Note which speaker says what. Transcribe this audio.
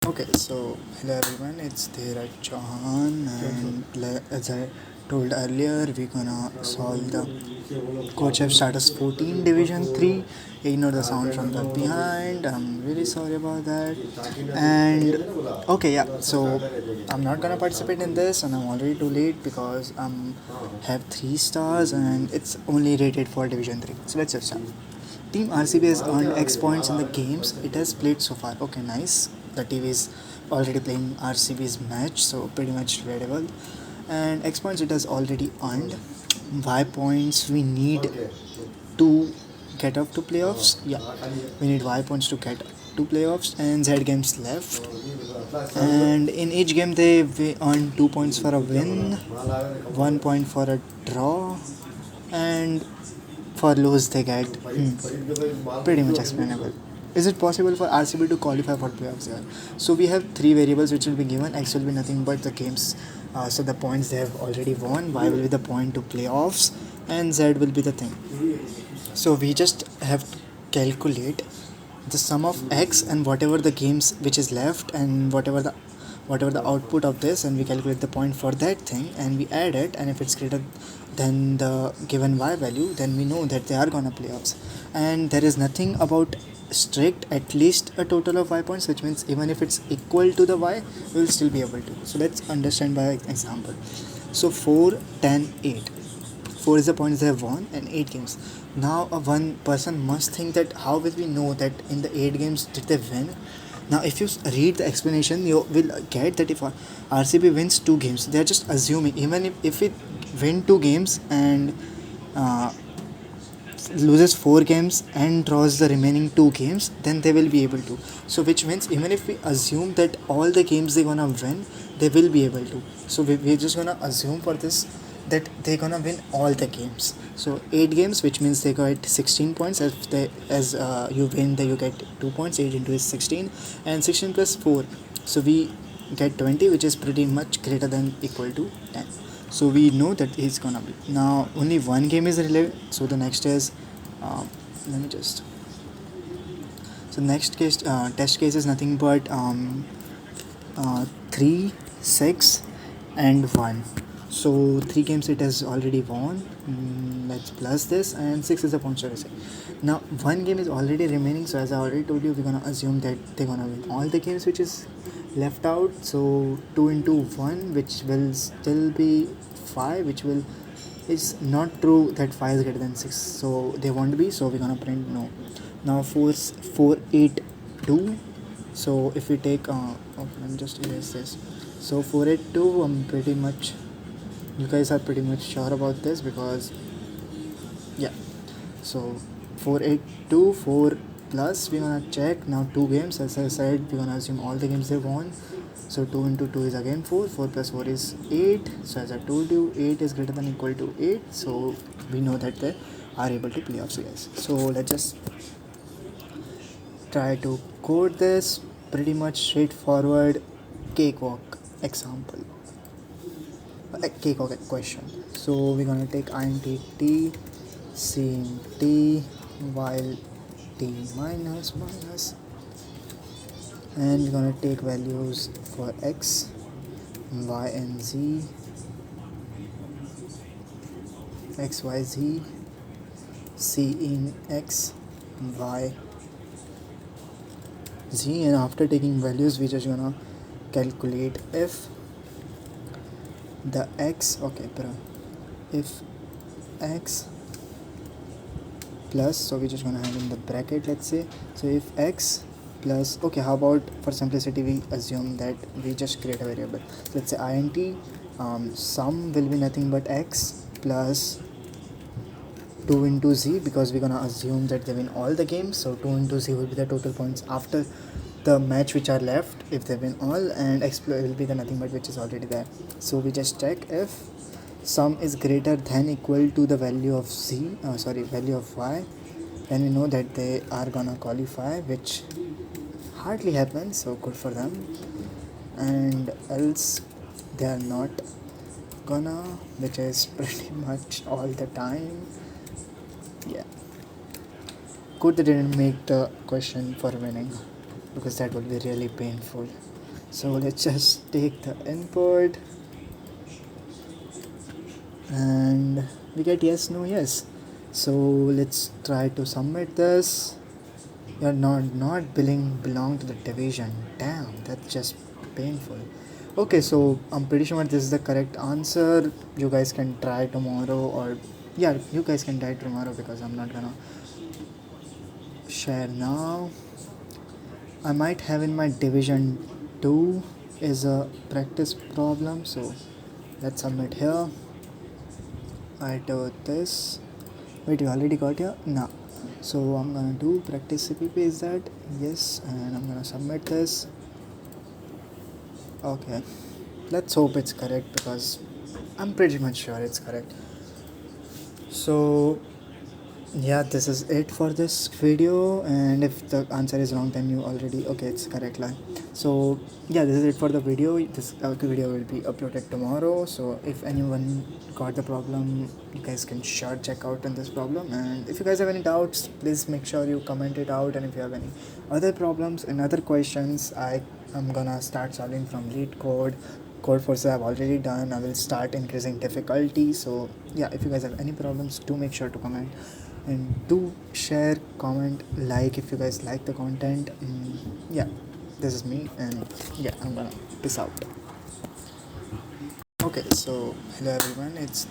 Speaker 1: Okay, so hello everyone, it's Dheeraj Chauhan, and as I told earlier, we're gonna solve the Coach F Status 14 Division 3. Ignore the sound from the behind, I'm really sorry about that. And okay, yeah, so I'm not gonna participate in this, and I'm already too late because have 3 stars and it's only rated for Division 3. So let's just start. Team RCB has earned X points in the games it has played so far. Okay, nice. The TV is already playing RCB's match, so pretty much readable. And X points it has already earned. Y points we need to get up to playoffs. Yeah, we need Y points to get to playoffs, and Z games left. And in each game they earn 2 points for a win, 1 point for a draw, and for lose they get pretty much explainable. Is it possible for RCB to qualify for playoffs here? So we have 3 variables which will be given. X will be nothing but the games, so the points they have already won. Y will be the point to playoffs, and Z will be the thing. So we just have to calculate the sum of X and whatever the games which is left, and whatever the output of this, and we calculate the point for that thing, and we add it, and if it's greater than the given Y value, then we know that they are gonna playoffs. And there is nothing about strict at least a total of Y points, which means even if it's equal to the Y, we will still be able to. So let's understand by example. So 4, 10, 8. 4 is the points they have won and 8 games. Now one person must think that how will we know that in the 8 games did they win? Now if you read the explanation, you will get that if RCB wins 2 games, they are just assuming even if it win 2 games and uh, loses 4 games and draws the remaining 2 games, then they will be able to. So which means even if we assume that all the games they're gonna win, they will be able to. So we're just gonna assume for this that they're gonna win all the games. So 8 games, which means they got 16 points. As you win, then you get 2 points. 8 into is 16, and 16 plus 4. So we get 20, which is pretty much greater than equal to 10. So we know that he's gonna be. Now only one game is relevant. So the next is, let me just. So next case, test case is nothing but 3, 6, and 1. So 3 games it has already won. Let's plus this, and 6 is the point say. Now 1 game is already remaining. So as I already told you, we're gonna assume that they're gonna win all the games which is left out. So 2 into 1, which will still be 5, which will is not true that 5 is greater than 6. So they won't be. So we're gonna print no. Now 4, 8, 2. So if we take let me just erase this. So 482, pretty much, you guys are pretty much sure about this because yeah. So 482, 4 plus, we're gonna check now 2 games. As I said, we're gonna assume all the games they won. So 2 into 2 is again 4, 4 plus 4 is 8. So as I told you, 8 is greater than equal to 8. So we know that they are able to play offs, guys. So let's just try to code this. Pretty much straightforward cakewalk example, cakewalk question. So we're gonna take int t, sin t, while t minus, and we're gonna take values for x, y, and z, x, y, z, c in x, y, z, and after taking values we're just gonna calculate if the x, okay bro, if x plus, so we're just gonna have in the bracket, let's say. So if x plus, okay, how about for simplicity we assume that we just create a variable. So let's say int sum will be nothing but x plus 2 into z, because we're gonna assume that they win all the games. So 2 into z will be the total points after the match which are left if they win all, and x will be the nothing but which is already there. So we just check if sum is greater than equal to the value of z, value of y, then we know that they are gonna qualify, which hardly happens, so good for them. And else they are not gonna, which is pretty much all the time. Yeah, good they didn't make the question for winning. because that will be really painful. So let's just take the input and we get yes, no, yes. So let's try to submit this. You're not belong to the division. Damn, that's just painful. Okay, so I'm pretty sure this is the correct answer. You guys can try tomorrow, or yeah, you guys can try tomorrow because I'm not gonna share now. I might have in my division 2 is a practice problem, so let's submit here. I do this. Wait, you already got here? No. So I'm gonna do practice CPP, is that? Yes, and I'm gonna submit this. Okay, let's hope it's correct because I'm pretty much sure it's correct. So yeah, this is it for this video, and if the answer is wrong then you already okay, it's correct line. So yeah, this is it for the video. This video will be uploaded tomorrow, so if anyone got the problem, you guys can sure check out on this problem, and if you guys have any doubts, please make sure you comment it out, and if you have any other problems and other questions, I'm gonna start solving from LeetCode. Code forces I've already done. I will start increasing difficulty. So yeah, if you guys have any problems, do make sure to comment, and do share, comment, like if you guys like the content. Yeah, this is me, and yeah, I'm gonna peace out. Okay, so hello everyone, it's